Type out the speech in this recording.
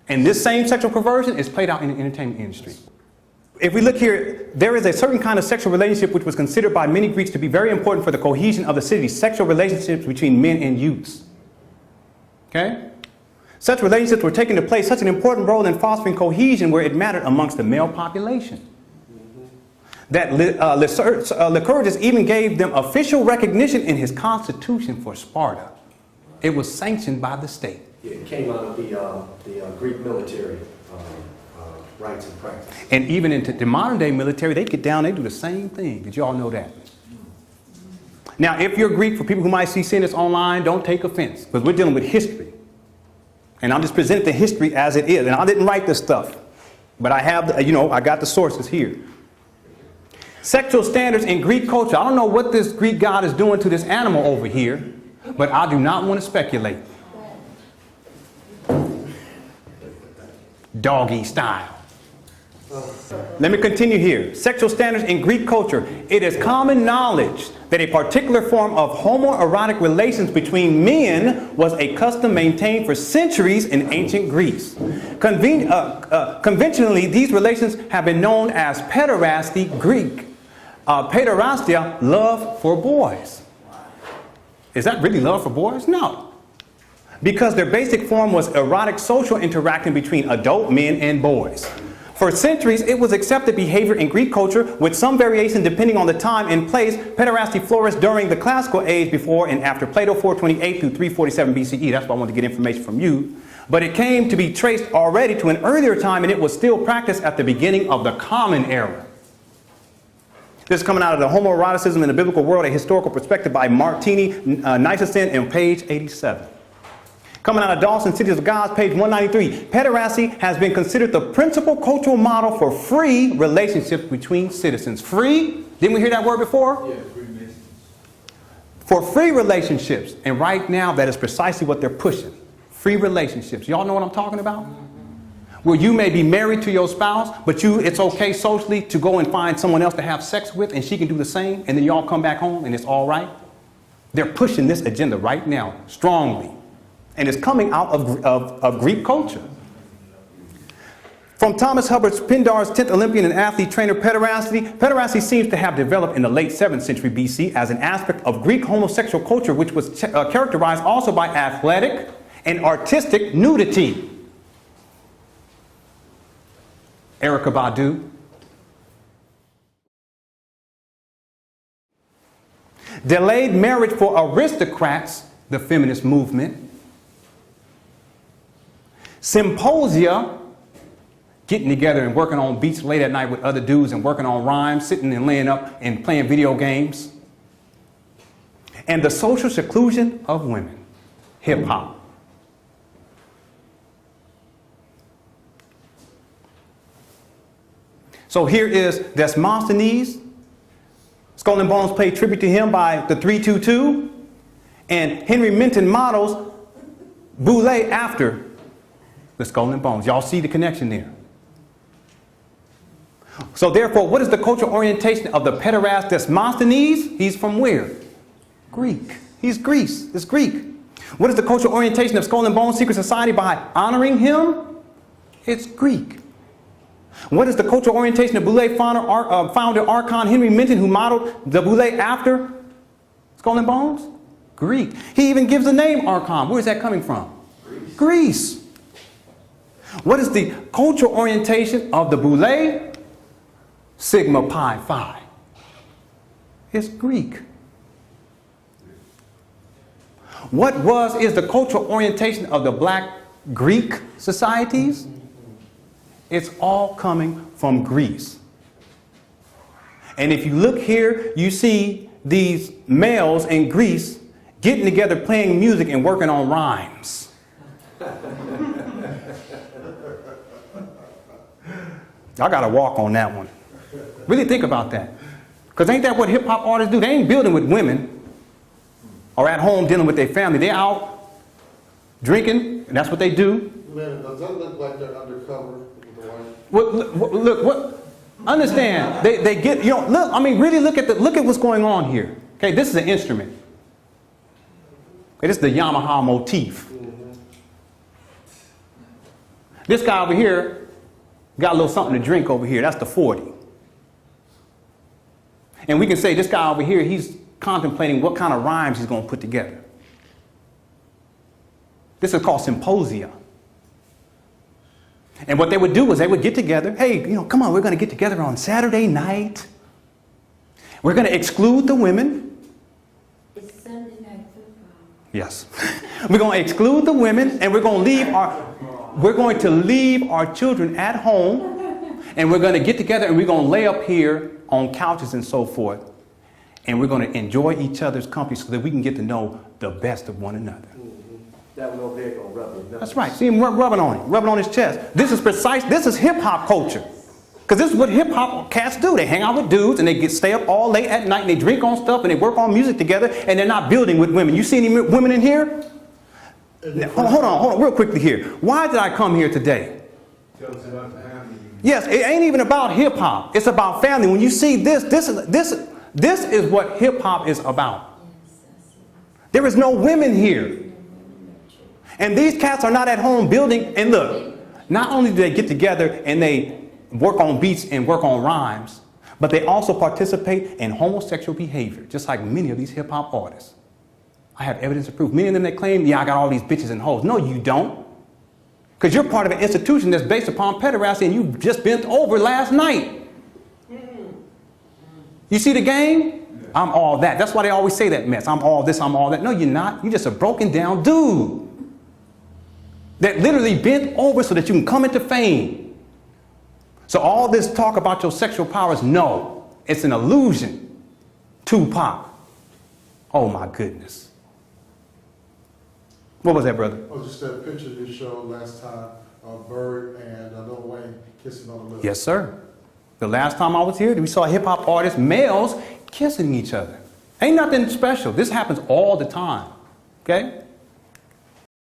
And this same sexual perversion is played out in the entertainment industry. If we look here, there is a certain kind of sexual relationship which was considered by many Greeks to be very important for the cohesion of the city, sexual relationships between men and youths. Okay? Such relationships were taken to play such an important role in fostering cohesion where it mattered amongst the male population. That Lycurgus even gave them official recognition in his constitution for Sparta. It was sanctioned by the state. Yeah, it came out of the Greek military rights and practice. And even into the modern day military, they get down, they do the same thing. Did you all know that? Now, if you're Greek, for people who might see seeing this online, don't take offense, because we're dealing with history. And I'm just presenting the history as it is. And I didn't write this stuff, but I have, I got the sources here. Sexual standards in Greek culture. I don't know what this Greek god is doing to this animal over here, but I do not want to speculate. Doggy style. Let me continue here. Sexual standards in Greek culture. It is common knowledge that a particular form of homoerotic relations between men was a custom maintained for centuries in ancient Greece. Conventionally, these relations have been known as pederasty, Greek. Pederastia, love for boys. Is that really love for boys? No. Because their basic form was erotic social interaction between adult men and boys. For centuries, it was accepted behavior in Greek culture with some variation depending on the time and place. Pederasty flourished during the classical age before and after Plato 428 through 347 BCE. That's why I wanted to get information from you. But it came to be traced already to an earlier time, and it was still practiced at the beginning of the Common Era. This is coming out of the Homoeroticism in the Biblical World, a Historical Perspective by Martini Nicocin on page 87. Coming out of Dawson, Cities of Gods, page 193. Pederasty has been considered the principal cultural model for free relationships between citizens. Free? Didn't we hear that word before? Yeah, free relationships. For free relationships. And right now, that is precisely what they're pushing. Free relationships. Y'all know what I'm talking about? Where you may be married to your spouse, but it's okay socially to go and find someone else to have sex with, and she can do the same, and then y'all come back home and it's all right. They're pushing this agenda right now, strongly. And it's coming out of Greek culture. From Thomas Hubbard Pindar's 10th Olympian and athlete trainer pederasty seems to have developed in the late 7th century BC as an aspect of Greek homosexual culture, which was characterized also by athletic and artistic nudity. Erykah Badu. Delayed marriage for aristocrats, the feminist movement. Symposia, getting together and working on beats late at night with other dudes and working on rhymes, sitting and laying up and playing video games. And the social seclusion of women, hip hop. So here is Demosthenes. Skull and Bones paid tribute to him by the 322. And Henry Minton models Boulé after the Skull and Bones. Y'all see the connection there. So therefore, what is the cultural orientation of the pederast Demosthenes? He's from where? Greek. He's Greece. It's Greek. What is the cultural orientation of Skull and Bones Secret Society by honoring him? It's Greek. What is the cultural orientation of Boulé founder Archon Henry Minton, who modeled the Boulé after Skull and Bones? Greek. He even gives the name Archon. Where is that coming from? Greece. What is the cultural orientation of the Boulé? Sigma Pi Phi. It's Greek. What is the cultural orientation of the black Greek societies? It's all coming from Greece. And if you look here, you see these males in Greece getting together, playing music and working on rhymes. I got to walk on that one. Really think about that. Because ain't that what hip hop artists do? They ain't building with women or at home dealing with their family. They're out drinking, and that's what they do. Man, does that look like they're undercover with the wife? Look, understand, they get, look, I mean, really look at what's going on here. Okay, this is an instrument. Okay, this is the Yamaha motif. This guy over here got a little something to drink over here. That's the 40. And we can say this guy over here, he's contemplating what kind of rhymes he's going to put together. This is called symposia. And what they would do is they would get together. Hey, come on, we're going to get together on Saturday night. We're going to exclude the women. It's Sunday night football. Yes. We're going to exclude the women, and we're going to leave our children at home, and we're going to get together and we're going to lay up here on couches and so forth, and we're going to enjoy each other's company so that we can get to know the best of one another. That one over there gonna rub it. That's right. See him rubbing on him, rubbing on his chest. This is hip hop culture. Because this is what hip hop cats do. They hang out with dudes and they stay up all late at night and they drink on stuff and they work on music together and they're not building with women. You see any women in here? Now, hold on, real quickly here. Why did I come here today? Yes, it ain't even about hip hop. It's about family. When you see this is what hip hop is about. There is no women here. And these cats are not at home building. And look, not only do they get together and they work on beats and work on rhymes, but they also participate in homosexual behavior, just like many of these hip hop artists. I have evidence to prove. Many of them, they claim, yeah, I got all these bitches and hoes. No, you don't. Because you're part of an institution that's based upon pederasty and you just bent over last night. You see the game? I'm all that. That's why they always say that mess. I'm all this, I'm all that. No, you're not. You're just a broken down dude that literally bent over so that you can come into fame. So all this talk about your sexual powers, no, it's an illusion. Tupac. Oh my goodness. What was that, brother? Oh, just that picture you showed last time of Bird and Lil Wayne kissing on the lips. Yes, sir. The last time I was here, we saw hip hop artists, males, kissing each other. Ain't nothing special. This happens all the time. Okay?